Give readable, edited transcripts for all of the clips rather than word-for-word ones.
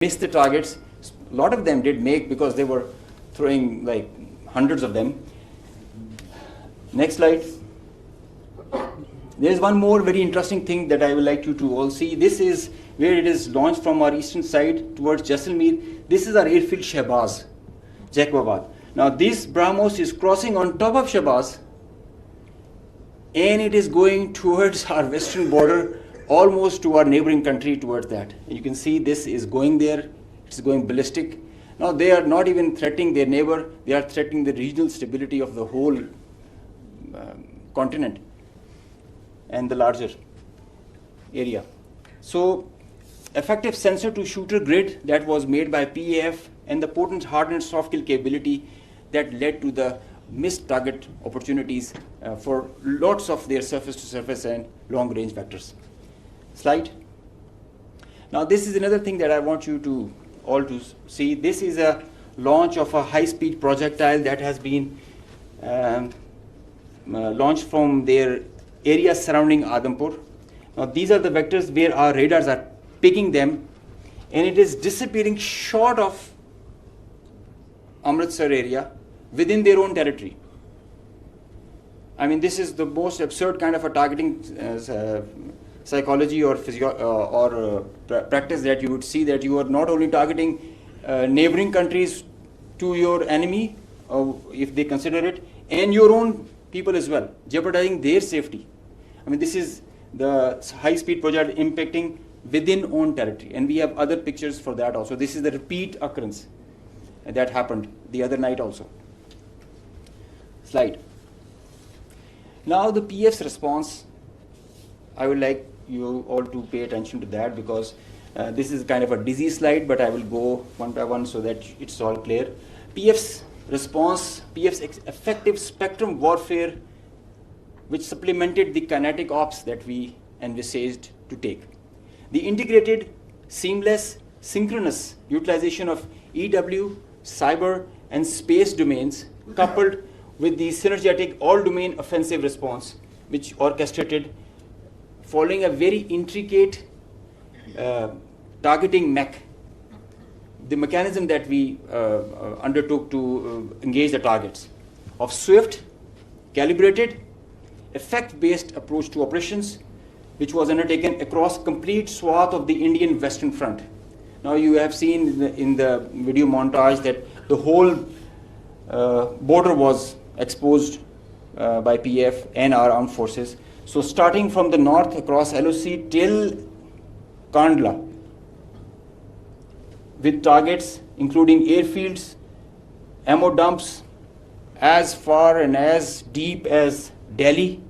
missed the targets. A lot of them did make because they were throwing like hundreds of them. Next slide. There is one more very interesting thing that I would like you to all see. This is where it is launched from our eastern side towards Jaisalmer. This is our airfield Shahbaz, Jacobabad. Now this BrahMos is crossing on top of Shahbaz and it is going towards our western border, almost to our neighboring country towards that. You can see this is going there, it's going ballistic. Now they are not even threatening their neighbor, they are threatening the regional stability of the whole continent and the larger area. So effective sensor to shooter grid that was made by PAF and the potent hard and soft kill capability that led to the missed target opportunities for lots of their surface to surface and long range vectors. Slide. Now this is another thing that I want you to all to see. This is a launch of a high speed projectile that has been launched from their area surrounding Adampur. Now these are the vectors where our radars are picking them, and it is disappearing short of Amritsar area within their own territory. I mean, this is the most absurd kind of a targeting psychology or practice that you would see, that you are not only targeting neighboring countries to your enemy, if they consider it, and your own people as well, jeopardizing their safety. I mean, this is the high-speed project impacting within own territory, and we have other pictures for that also. This is the repeat occurrence that happened the other night also. Slide. Now the PF's response, I would like you all to pay attention to that, because this is kind of a dizzy slide, but I will go one by one so that it's all clear. PF's response, PF's effective spectrum warfare, which supplemented the kinetic ops that we envisaged to take. The integrated, seamless, synchronous utilization of EW, cyber, and space domains, coupled with the synergetic all-domain offensive response, which orchestrated following a very intricate targeting mech, the mechanism that we undertook to engage the targets, of swift, calibrated, effect-based approach to operations, which was undertaken across complete swath of the Indian Western Front. Now you have seen in the video montage that the whole border was exposed by PF and our armed forces. So starting from the north across LOC till Kandla, with targets including airfields, ammo dumps, as far and as deep as Delhi.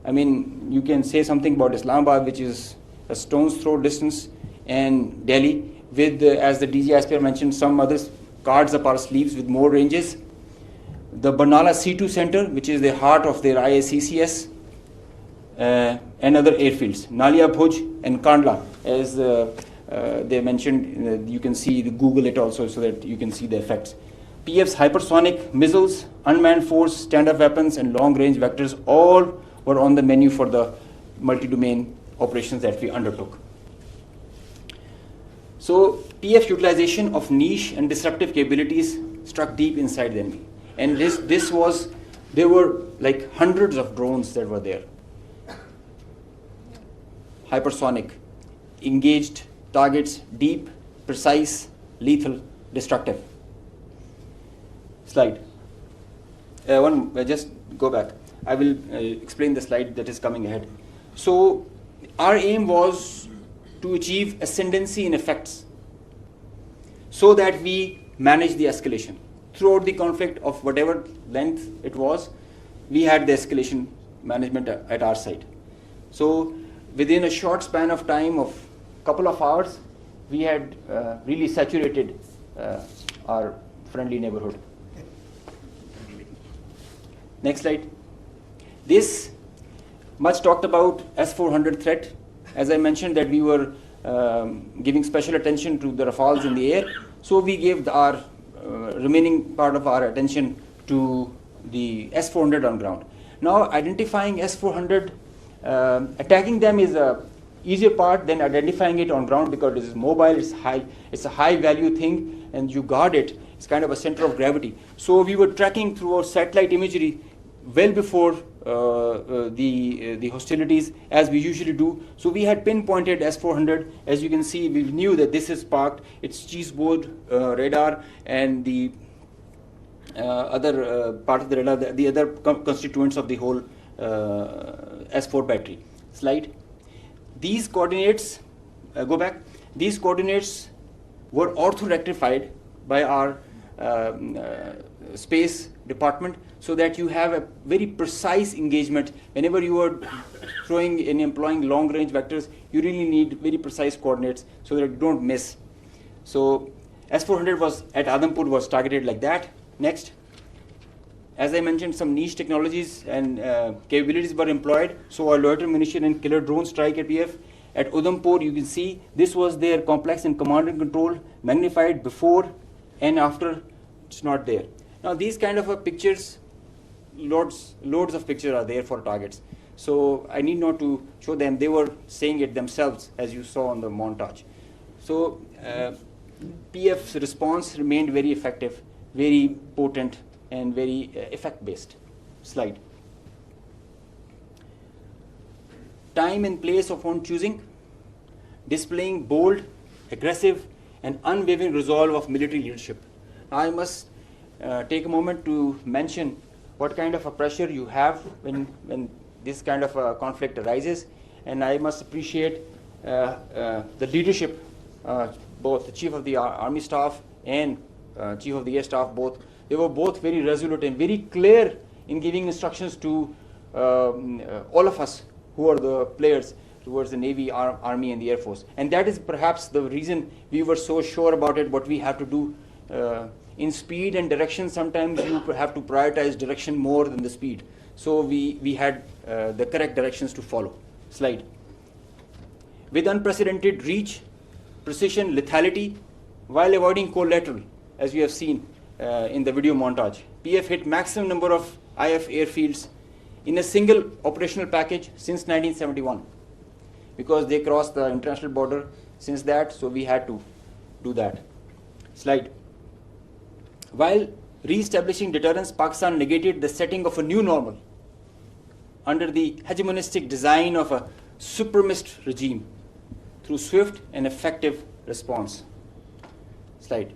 I mean, you can say something about Islamabad, which is a stone's throw distance, and Delhi, with, as the DG Aspire mentioned, some other cards up our sleeves with more ranges. The Barnala C2 Center, which is the heart of their IACCS, and other airfields, Nalia Bhuj and Kandla, as they mentioned. You can see, Google it also so that you can see the effects. PF's hypersonic missiles, unmanned force, stand-up weapons, and long-range vectors all were on the menu for the multi-domain operations that we undertook. So PF utilization of niche and disruptive capabilities struck deep inside the enemy. And there were like hundreds of drones that were there. Hypersonic, engaged targets, deep, precise, lethal, destructive. Slide. Just go back. I will explain the slide that is coming ahead. So our aim was to achieve ascendancy in effects so that we manage the escalation. Throughout the conflict of whatever length it was, we had the escalation management at our side. So within a short span of time of a couple of hours, we had really saturated our friendly neighborhood. Next slide. This much talked about S-400 threat. As I mentioned that we were giving special attention to the Rafales in the air, so we gave our remaining part of our attention to the S-400 on ground. Now identifying S-400, attacking them is a easier part than identifying it on ground because it is mobile, it's a high value thing, and you guard it. It's kind of a center of gravity. So we were tracking through our satellite imagery well before the hostilities, as we usually do. So we had pinpointed S-400. As you can see, we knew that this is parked. It's cheeseboard radar, and the other part of the radar, the other constituents of the whole S4 battery. Slide. These coordinates, go back. These coordinates were ortho-rectified by our space department, so that you have a very precise engagement. Whenever you are throwing and employing long-range vectors, you really need very precise coordinates so that you don't miss. So S-400 was at Adampur was targeted like that. Next. As I mentioned, some niche technologies and capabilities were employed. So our loiter munition and killer drone strike at PAF. At Adampur, you can see this was their complex and command and control, magnified before and after. It's not there. Now these kind of pictures, loads of pictures are there for targets. So I need not to show them. They were saying it themselves, as you saw on the montage. So PF's response remained very effective, very potent, and very effect-based. Slide. Time and place of own choosing, displaying bold, aggressive, and unwavering resolve of military leadership. Now I must take a moment to mention what kind of a pressure you have when this kind of a conflict arises, and I must appreciate the leadership, both the Chief of the Army Staff and Chief of the Air Staff, both. They were both very resolute and very clear in giving instructions to all of us who are the players towards the Navy, Army, and the Air Force. And that is perhaps the reason we were so sure about it, what we have to do. In speed and direction, sometimes you have to prioritize direction more than the speed. So we had the correct directions to follow. Slide. With unprecedented reach, precision, lethality, while avoiding collateral, as we have seen in the video montage. PF hit maximum number of IF airfields in a single operational package since 1971, because they crossed the international border since that, so we had to do that. Slide. While re-establishing deterrence, Pakistan negated the setting of a new normal under the hegemonistic design of a supremacist regime through swift and effective response. Slide.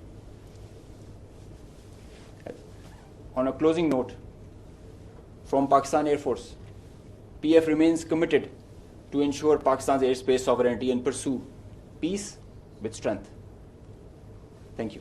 On a closing note, from Pakistan Air Force, PF remains committed to ensure Pakistan's airspace sovereignty and pursue peace with strength. Thank you.